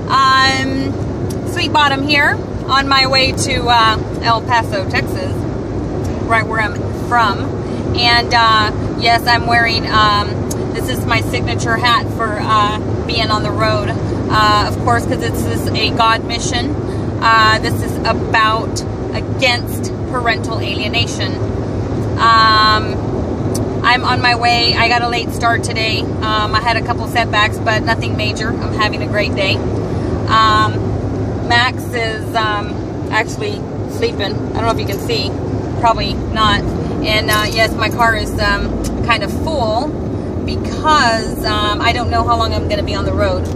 I'm Sweet Bottom here on my way to El Paso, Texas, right where I'm from. And yes, I'm wearing, this is my signature hat for being on the road. Of course, because this is a God mission. This is about against parental alienation. I'm on my way. I got a late start today. I had a couple setbacks, but nothing major. I'm having a great day. Max is actually sleeping. I don't know if you can see. Probably not. And yes, my car is kind of full because I don't know how long I'm going to be on the road.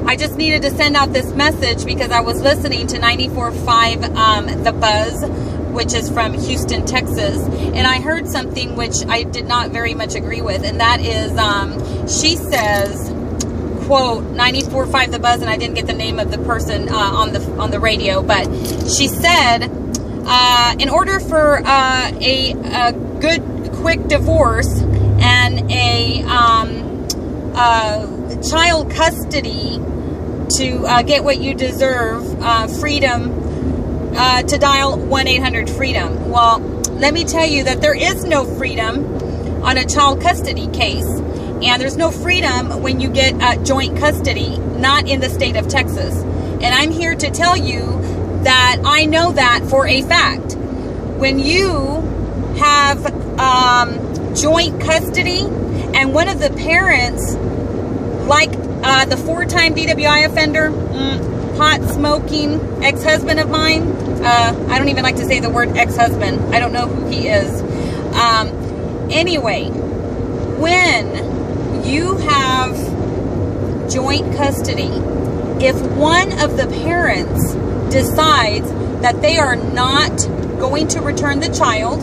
I just needed to send out this message because I was listening to 94.5 The Buzz, which is from Houston, Texas, and I heard something which I did not very much agree with, and that is, she says, quote, 94.5 The Buzz, and I didn't get the name of the person on the radio, but she said, in order for a good, quick divorce and a child custody to get what you deserve, freedom, to dial 1-800-FREEDOM. Well, let me tell you that there is no freedom on a child custody case. And there's no freedom when you get joint custody, not in the state of Texas. And I'm here to tell you that I know that for a fact. When you have joint custody and one of the parents, like the 4-time DWI offender, pot smoking ex-husband of mine, I don't even like to say the word ex-husband. I don't know who he is. Anyway, when you have joint custody, if one of the parents decides that they are not going to return the child,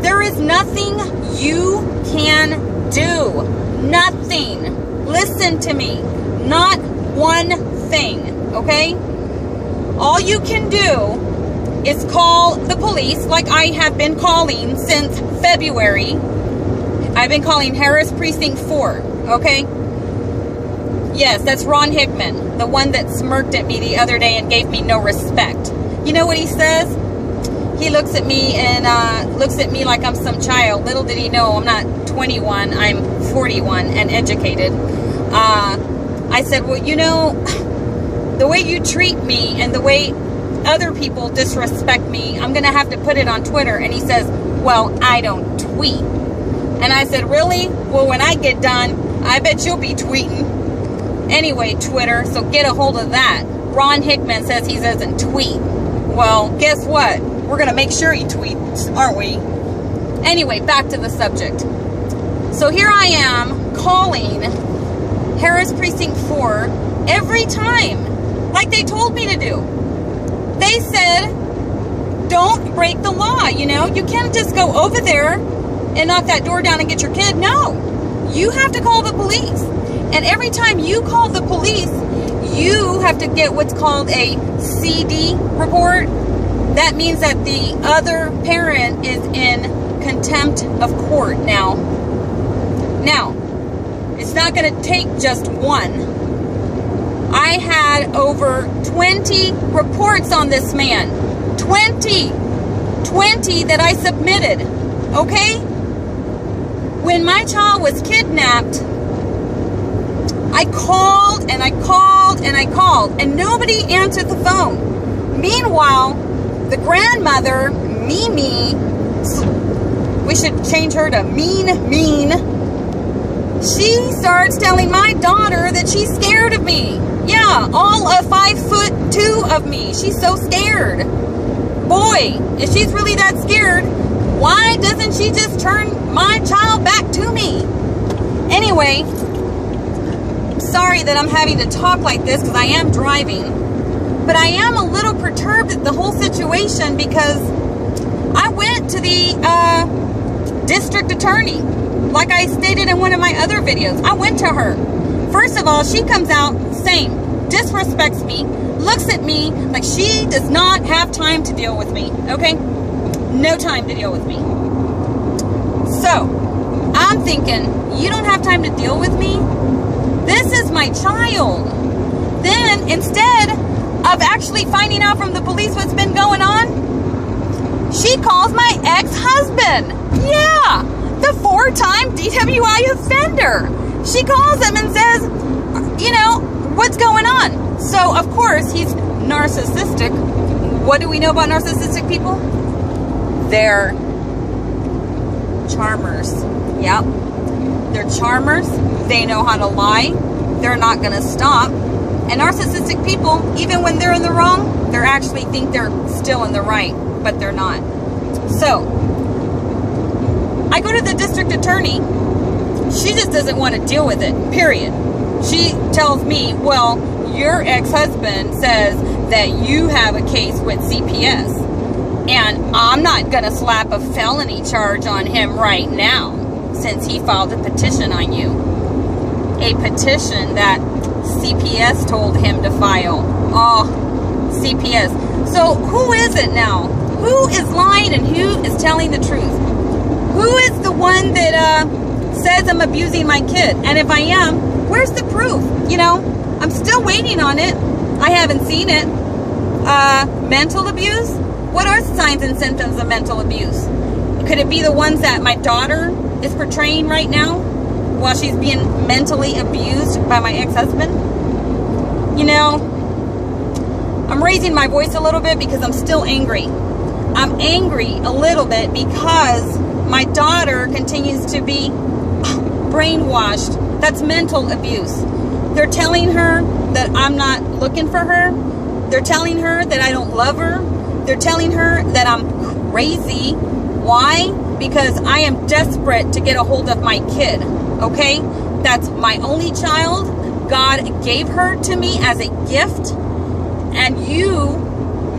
there is nothing you can do. Nothing. Listen to me. Not one thing, okay? All you can do is call the police, like I have been calling since February. I've been calling Harris Precinct 4, okay? Yes, that's Ron Hickman, the one that smirked at me the other day and gave me no respect. You know what he says? He looks at me and looks at me like I'm some child. Little did he know I'm not 21, I'm 41 and educated. I said, well, you know, the way you treat me and the way other people disrespect me, I'm going to have to put it on Twitter. And he says, well, I don't tweet. And I said, really? Well, when I get done, I bet you'll be tweeting. Anyway, Twitter, so get a hold of that. Ron Hickman says he doesn't tweet. Well, guess what? We're going to make sure he tweets, aren't we? Anyway, back to the subject. So here I am calling Harris Precinct 4 every time, like they told me to do. They said, don't break the law, you know? You can't just go over there and knock that door down and get your kid. No, you have to call the police. And every time you call the police, you have to get what's called a CD report. That means that the other parent is in contempt of court now. Now, it's not going to take just one. I had over 20 reports on this man. 20 that I submitted. Okay? When my child was kidnapped, I called and I called and I called, and nobody answered the phone. Meanwhile, the grandmother, Mimi, we should change her to Mean, she starts telling my daughter that she's scared of me. Yeah, all of 5'2" of me. She's so scared. Boy, if she's really that scared, why doesn't she just turn my child back to me? Anyway, sorry that I'm having to talk like this because I am driving, but I am a little perturbed at the whole situation because I went to the district attorney, like I stated in one of my other videos. I went to her. First of all, she comes out, same, disrespects me, looks at me like she does not have time to deal with me, okay? No time to deal with me. So, I'm thinking, you don't have time to deal with me? This is my child. Then, instead of actually finding out from the police what's been going on, she calls my ex-husband. Yeah, the 4-time DWI offender. She calls him and says, you know, what's going on? So, of course, he's narcissistic. What do we know about narcissistic people? They're charmers. Yep. They're charmers. They know how to lie. They're not going to stop. And narcissistic people, even when they're in the wrong, they actually think they're still in the right, but they're not. So, I go to the district attorney. She just doesn't want to deal with it, period. She tells me, well, your ex-husband says that you have a case with CPS. And I'm not going to slap a felony charge on him right now, since he filed a petition on you. A petition that CPS told him to file. Oh, CPS. So who is it now? Who is lying and who is telling the truth? Who is the one that says I'm abusing my kid? And if I am, where's the proof? You know, I'm still waiting on it. I haven't seen it. Mental abuse? What are signs and symptoms of mental abuse? Could it be the ones that my daughter is portraying right now while she's being mentally abused by my ex-husband? You know, I'm raising my voice a little bit because I'm still angry. I'm angry a little bit because my daughter continues to be brainwashed. That's mental abuse. They're telling her that I'm not looking for her. They're telling her that I don't love her. They're telling her that I'm crazy. Why? Because I am desperate to get a hold of my kid. Okay? That's my only child. God gave her to me as a gift. And you,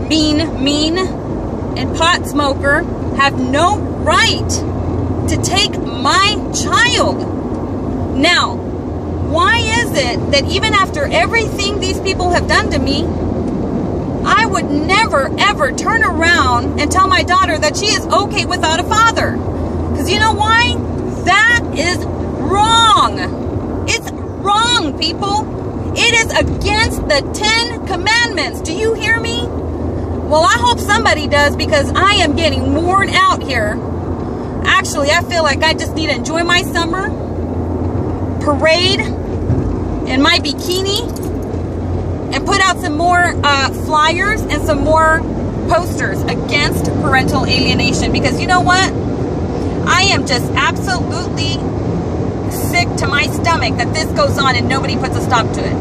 mean, and pot smoker, have no right to take my child. Now, why is it that even after everything these people have done to me, I would never, ever turn around and tell my daughter that she is okay without a father? Because you know why? That is wrong. It's wrong, people. It is against the 10 commandments. Do you hear me? Well, I hope somebody does, because I am getting worn out here. Actually, I feel like I just need to enjoy my summer, parade in my bikini, and put out some more flyers and some more posters against parental alienation. Because you know what? I am just absolutely sick to my stomach that this goes on and nobody puts a stop to it.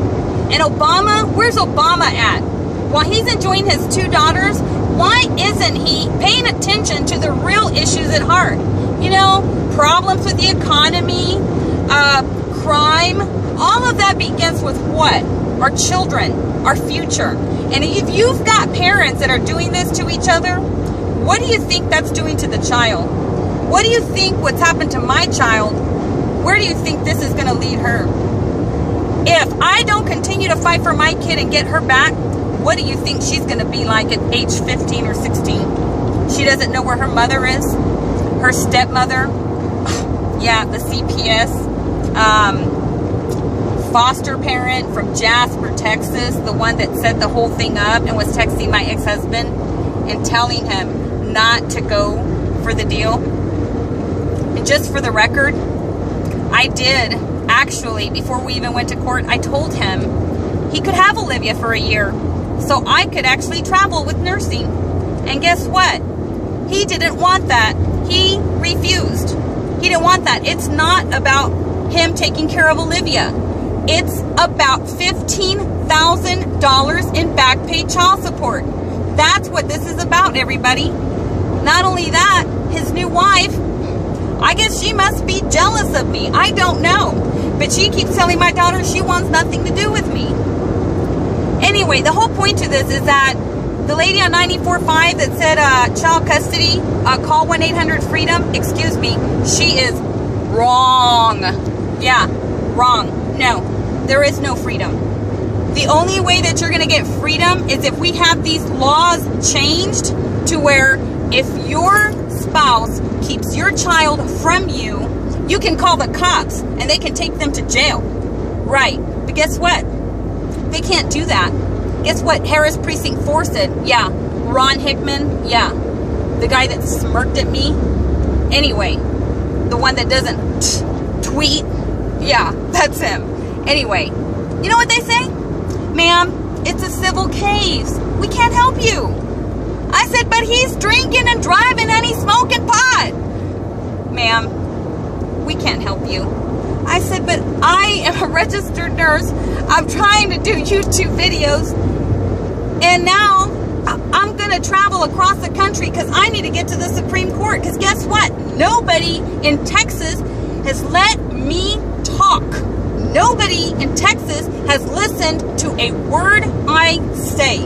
And Obama, where's Obama at? While he's enjoying his 2 daughters, why isn't he paying attention to the real issues at heart? You know, problems with the economy, crime, all of that begins with what? Our children, our future. And if you've got parents that are doing this to each other, what do you think that's doing to the child? What do you think what's happened to my child? Where do you think this is going to lead her? If I don't continue to fight for my kid and get her back, what do you think she's going to be like at age 15 or 16? She doesn't know where her mother is, her stepmother, yeah, the CPS, foster parent from Jasper, Texas, the one that set the whole thing up and was texting my ex-husband and telling him not to go for the deal. And just for the record, I did actually, before we even went to court, I told him he could have Olivia for a year so I could actually travel with nursing. And guess what? He didn't want that. He refused. He didn't want that. It's not about him taking care of Olivia. It's about $15,000 in back pay child support. That's what this is about, everybody. Not only that, his new wife, I guess she must be jealous of me. I don't know. But she keeps telling my daughter she wants nothing to do with me. Anyway, the whole point to this is that the lady on 94.5 that said child custody, call 1-800-FREEDOM, excuse me, she is wrong. Yeah, wrong. No, there is no freedom. The only way that you're going to get freedom is if we have these laws changed to where if your spouse keeps your child from you, you can call the cops and they can take them to jail. Right. But guess what? They can't do that. Guess what? Harris Precinct 4 said, yeah. Ron Hickman, yeah. The guy that smirked at me. Anyway, the one that doesn't tweet, yeah, that's him. Anyway, you know what they say? Ma'am, it's a civil case. We can't help you. I said, but he's drinking and driving and he's smoking pot. Ma'am, we can't help you. I said, but I am a registered nurse. I'm trying to do YouTube videos. And now I'm going to travel across the country because I need to get to the Supreme Court. Because guess what? Nobody in Texas has let me talk. Nobody in Texas has listened to a word I say.